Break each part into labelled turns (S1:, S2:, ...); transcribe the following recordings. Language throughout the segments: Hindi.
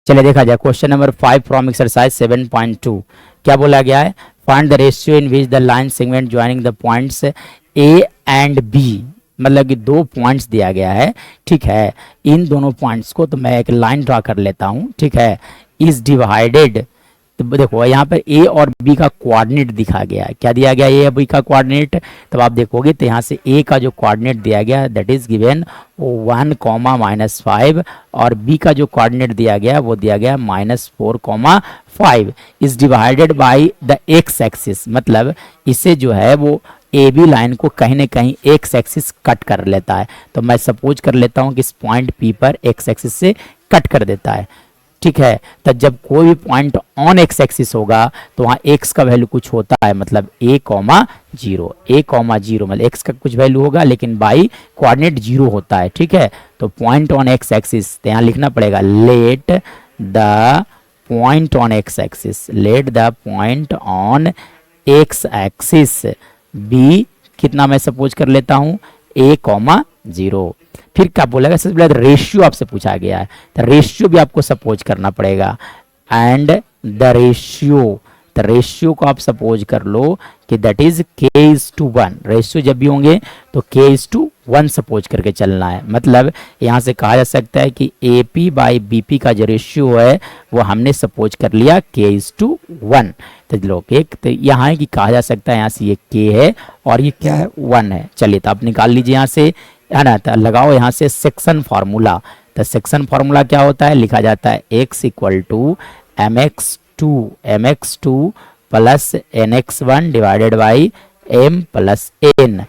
S1: चलिए देखा जाए क्वेश्चन नंबर 5 फ्रॉम एक्सरसाइज 7.2। क्या बोला गया है? Find the ratio in which the line segment joining the points A and B. मतलब कि दो पॉइंट्स दिया गया है, ठीक है। इन दोनों पॉइंट्स को तो मैं एक लाइन ड्रा कर लेता हूं, ठीक है। इज डिवाइडेड, तो देखो यहाँ पर ए और बी का कोऑर्डिनेट दिखा गया है। क्या दिया गया ए और बी का कोऑर्डिनेट? तब आप देखोगे तो यहाँ से ए का जो कोऑर्डिनेट दिया गया दैट इज गिवन 1, और बी का जो कोऑर्डिनेट दिया गया वो दिया गया -4, 5 is divided by the x axis. मतलब इसे जो है वो ए बी लाइन को कहीं ना कहीं एक्स एक्सिस कट कर लेता है। तो मैं सपोज कर लेता हूँ कि इस पॉइंट पी पर एक्स एक्सिस से कट कर देता है, ठीक है। तो जब कोई भी पॉइंट ऑन एक्स एक्सिस होगा तो वहाँ एक्स का वैल्यू कुछ होता है, मतलब a,0 मतलब एक्स का कुछ वैल्यू होगा लेकिन बाई कोऑर्डिनेट 0 होता है, ठीक है। तो पॉइंट ऑन एक्स एक्सिस, तो यहाँ लिखना पड़ेगा let the point on X axis, let the point on X axis B कितना मैं सपोज कर लेता हूँ a,0। फिर क्या बोलेगा? सबसे पहले रेशियो आपसे पूछा गया है, तो रेशियो भी आपको सपोज करना पड़ेगा। एंड द रेशियो, तो रेशियो को आप सपोज कर लो कि दैट इज k:1। रेशियो जब भी होंगे तो k:1 सपोज करके चलना है। मतलब यहाँ से कहा जा सकता है कि AP/BP का जो रेशियो है वो हमने सपोज कर लिया k:1। तो लोग एक तो यहाँ है कि कहा जा सकता है यहाँ से ये k है और ये क्या है 1 है। चलिए तो आप निकाल लीजिए यहाँ से, है ना। तो लगाओ यहाँ से सेक्शन फार्मूला। तो सेक्शन फार्मूला क्या होता है? लिखा जाता है x = mx2 plus nx1 divided by m plus n,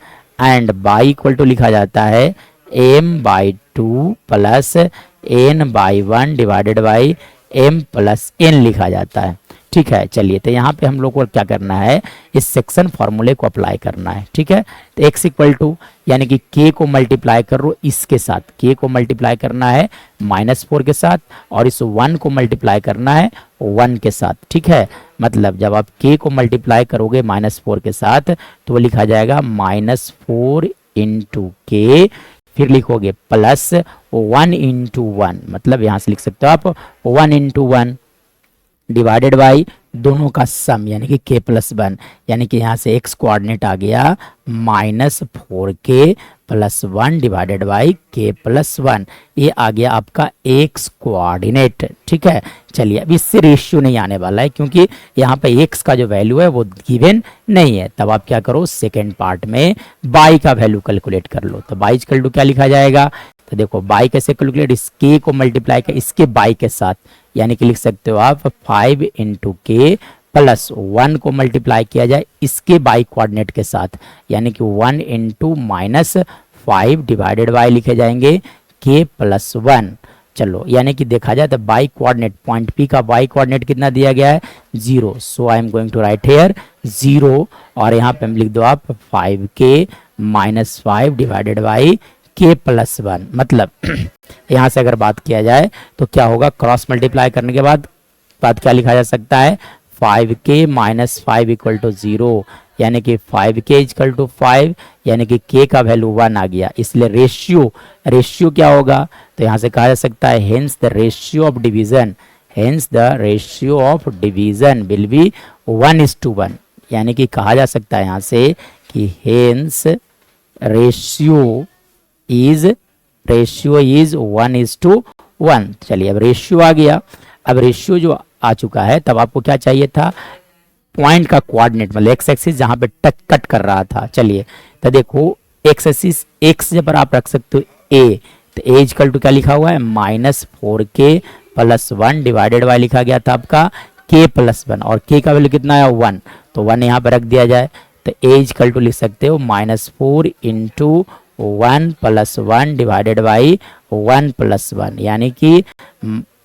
S1: and by equal to लिखा जाता है m/2 plus n/1 divided by m plus n लिखा जाता है, ठीक है। चलिए तो यहाँ पे हम लोग को क्या करना है? इस सेक्शन फार्मूले को अप्लाई करना है, ठीक है। तो x = यानी कि k को मल्टीप्लाई करो इसके साथ, k को मल्टीप्लाई करना है -4 के साथ, और इस 1 को मल्टीप्लाई करना है 1 के साथ, ठीक है। मतलब जब आप k को मल्टीप्लाई करोगे -4 के साथ तो वो लिखा जाएगा -4 × k, फिर लिखोगे प्लस 1 × 1, मतलब यहाँ से लिख सकते हो आप 1 × 1 डिवाइडेड बाई दोनों का सम यानी कि k+1, यानी कि यहाँ से x कोऑर्डिनेट आ गया -4k + 1 डिवाइडेड बाई k+1, ये आ गया आपका x कोऑर्डिनेट, ठीक है। चलिए अब इससे रेशियो नहीं आने वाला है क्योंकि यहाँ पे x का जो वैल्यू है वो गिवन नहीं है। तब आप क्या करो? सेकेंड पार्ट में y का वैल्यू कैलकुलेट कर लो। तो y = क्या लिखा जाएगा? तो देखो y कैसे कैलकुलेट, इस k को मल्टीप्लाई कर इसके y के साथ, यानी कि लिख सकते हो आप 5 × k प्लस 1 को मल्टीप्लाई किया जाए इसके बाई कोऑर्डिनेट के साथ, यानी कि 1 × -5 डिवाइडेड बाई लिखे जाएंगे k+1। चलो यानी कि देखा जाए तो बाई कोऑर्डिनेट पॉइंट P का बाई कोऑर्डिनेट कितना दिया गया है? 0। So I am going to write here 0, और यहाँ पे हम लिख दो आप 5k - 5 डिवाइडेड बाई k+1। मतलब यहाँ से अगर बात किया जाए तो क्या होगा? क्रॉस मल्टीप्लाई करने के बाद क्या लिखा जा सकता है? 5k - 5 = 0, यानी कि 5k = 5, यानी कि k का वैल्यू 1 आ गया। इसलिए रेशियो क्या होगा? तो यहाँ से कहा जा सकता है hence the ratio of division will be 1:1, यानी कि कहा जा सकता है यहाँ से कि हेंस रेशियो इज 1:1। चलिए अब रेशियो आ गया। अब रेशियो जो आ चुका है तब आपको क्या चाहिए था? पॉइंट का कोऑर्डिनेट, मतलब एक्स एक्सिस जहां पे टच कट कर रहा था। चलिए तो देखो एक्स एक्सिस एक्स पर आप रख सकते हो a, तो a = क्या लिखा हुआ है? -4k + 1 डिवाइडेड बाय लिखा गया था आपका k+1, और k का वैल्यू कितना है? 1, तो 1 यहाँ पर रख दिया जाए। तो a = लिख सकते हो -4 × 1 + 1 डिवाइडेड बाई 1 + 1, यानी कि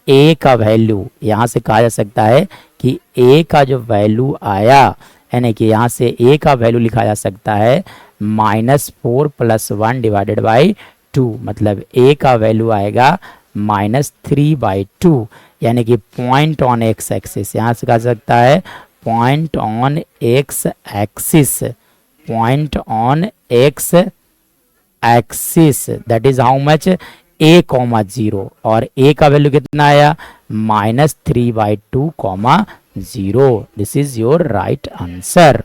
S1: a का वैल्यू यहाँ से कहा जा सकता है कि a का जो वैल्यू आया, यानी कि यहाँ से a का वैल्यू लिखा जा सकता है -4 + 1 डिवाइडेड बाई 2, मतलब a का वैल्यू आएगा -3/2, यानी कि पॉइंट ऑन एक्स एक्सिस। यहाँ से कहा जा सकता है point on X axis that is how much? A comma 0 और ए का वैल्यू कितना आया -3/2 comma 0। This is your right answer.